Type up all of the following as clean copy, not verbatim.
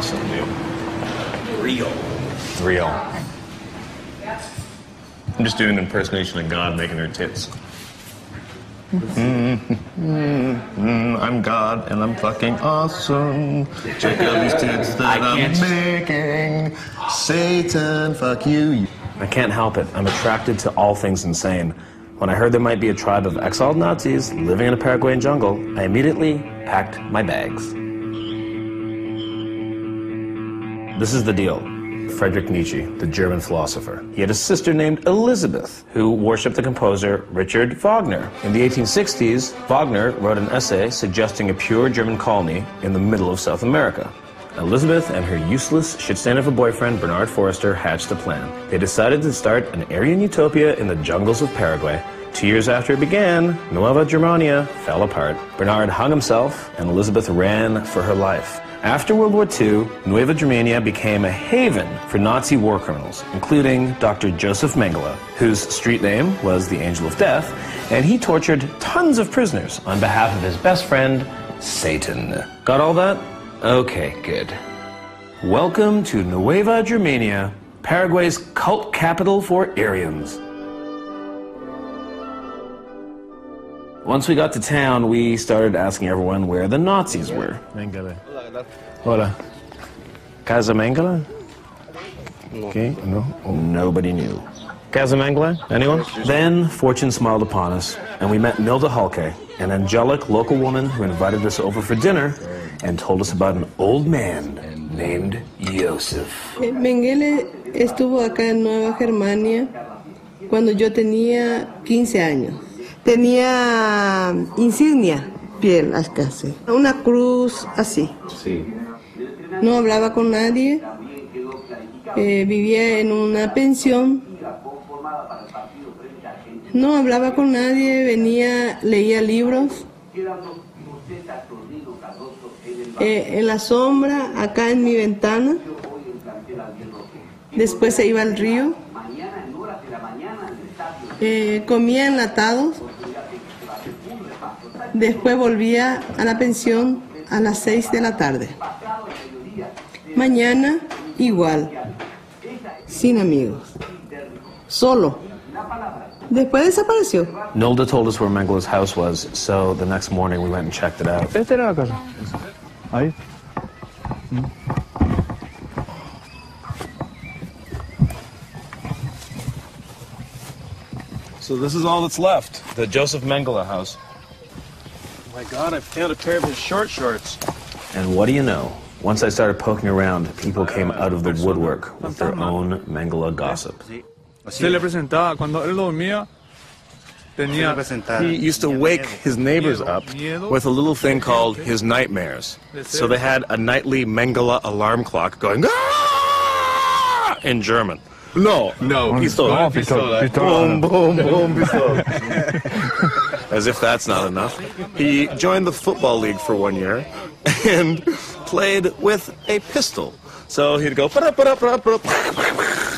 awesome, dude. Real. Real. I'm just doing an impersonation of God making her tits. I'm God and I'm fucking awesome. Check out these tits that I'm making. Satan, fuck you. I can't help it. I'm attracted to all things insane. When I heard there might be a tribe of exiled Nazis living in a Paraguayan jungle, I immediately packed my bags. This is the deal. Friedrich Nietzsche, the German philosopher. He had a sister named Elizabeth, who worshipped the composer Richard Wagner. In the 1860s, Wagner wrote an essay suggesting a pure German colony in the middle of South America. Elizabeth and her useless shit-stand of a boyfriend, Bernard Forrester, hatched a plan. They decided to start an Aryan utopia in the jungles of Paraguay. 2 years after it began, Nueva Germania fell apart. Bernard hung himself, and Elizabeth ran for her life. After World War II, Nueva Germania became a haven for Nazi war criminals, including Dr. Joseph Mengele, whose street name was the Angel of Death, and he tortured tons of prisoners on behalf of his best friend, Satan. Got all that? Okay, good. Welcome to Nueva Germania, Paraguay's cult capital for Aryans. Once we got to town, we started asking everyone where the Nazis were. Mengele. Hola. Casa Mengele? Okay, no. Nobody knew. Casa Mengele? Anyone? Then fortune smiled upon us, and we met Milda Halke, an angelic local woman who invited us over for dinner and told us about an old man named Joseph. Mengele estuvo acá en Nueva Germania cuando yo tenía 15 años. Tenía insignia, piel casi, una cruz así. Sí. No hablaba con nadie, vivía en una pensión. No hablaba con nadie, venía, leía libros. En la sombra, acá en mi ventana. Después se iba al río. Comía enlatados. Después volvía a la pensión a las 6 de la tarde. Mañana, igual. Sin amigos. Solo. Después desapareció. Nilda told us where Mengele's house was, so the next morning we went and checked it out. Esta era la casa. Ahí. So this is all that's left, the Joseph Mengele house. Oh my God, I found a pair of his short shorts. And what do you know? Once I started poking around, people came out of the woodwork with their own Mengele gossip. Se le presentaba cuando él dormía. He used to wake his neighbors up with a little thing called his nightmares. So they had a nightly Mengele alarm clock going "Ah!" in German. No, pistola. Pistola. Boom, boom, boom, pistola. As if that's not enough, he joined the football league for 1 year and played with a pistol. So he'd go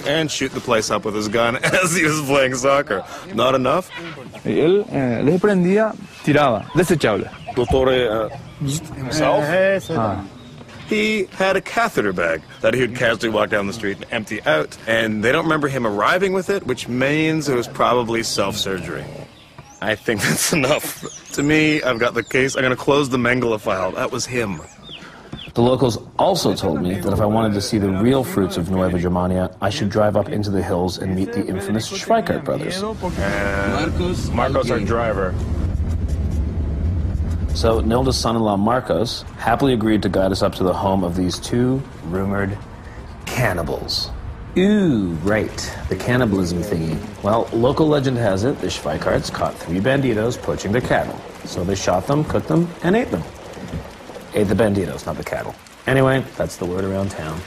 and shoot the place up with his gun as he was playing soccer. Not enough? Y él le prendía, tiraba, desechable. Dottore himself? He had a catheter bag that he would casually walk down the street and empty out. And they don't remember him arriving with it, which means it was probably self-surgery. I think that's enough. To me, I've got the case. I'm going to close the Mengele file. That was him. The locals also told me that if I wanted to see the real fruits of Nueva Germania, I should drive up into the hills and meet the infamous Schweikart brothers. Marcos, our driver. So Nilda's son-in-law, Marcos, happily agreed to guide us up to the home of these two rumored cannibals. Ooh, right, the cannibalism thingy. Well, local legend has it the Schweikarts caught 3 banditos poaching their cattle. So they shot them, cooked them, and ate them. Ate the banditos, not the cattle. Anyway, that's the word around town.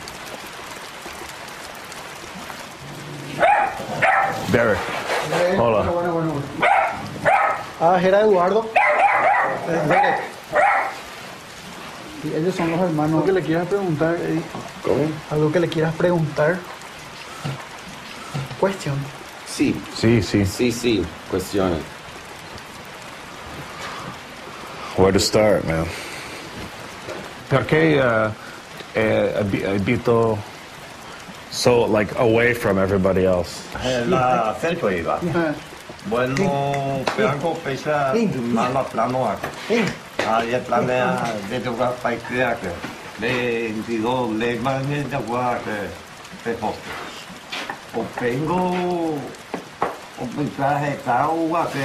Derek. Hola. Era Eduardo. Derek. Y ellos son los hermanos. ¿Algo que le quieras preguntar, Eddie? ¿Cómo? ¿Algo que le quieras preguntar? Question. Sí. Sí. Cuestione. Where to start, man? Perché Habito so like away from everybody else. La centro iba. Bueno, peanco pesa mala plano ako. Ya planea de tocar para crear que le digo le mande de agua que te poste. O tengo o pensar hetao a que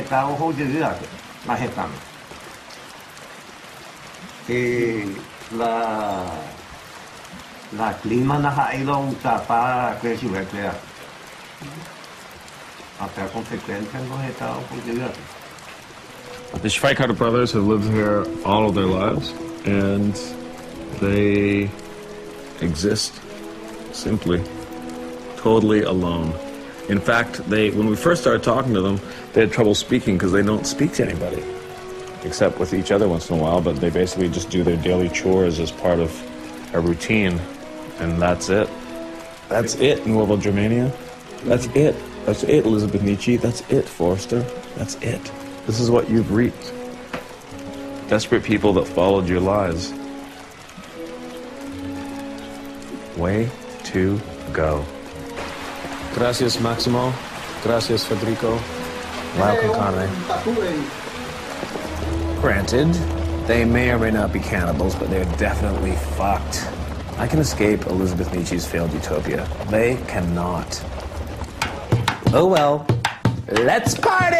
hetao ho de día la hetam. La clima na hailo usa para que se ve crear. Hasta consecuencia no hetao ho de día. The Schweikart brothers have lived here all of their lives, and they exist simply, totally alone. In fact, when we first started talking to them, they had trouble speaking because they don't speak to anybody, except with each other once in a while, but they basically just do their daily chores as part of a routine, and that's it. That's it, Nueva Germania. That's it. That's it, Elizabeth Nietzsche. That's it, Forrester. That's it. This is what you've reaped. Desperate people that followed your lies. Way to go. Gracias, Maximo. Gracias, Federico. Wow, con carne. Granted, they may or may not be cannibals, but they're definitely fucked. I can escape Elizabeth Nietzsche's failed utopia. They cannot. Oh well. Let's party!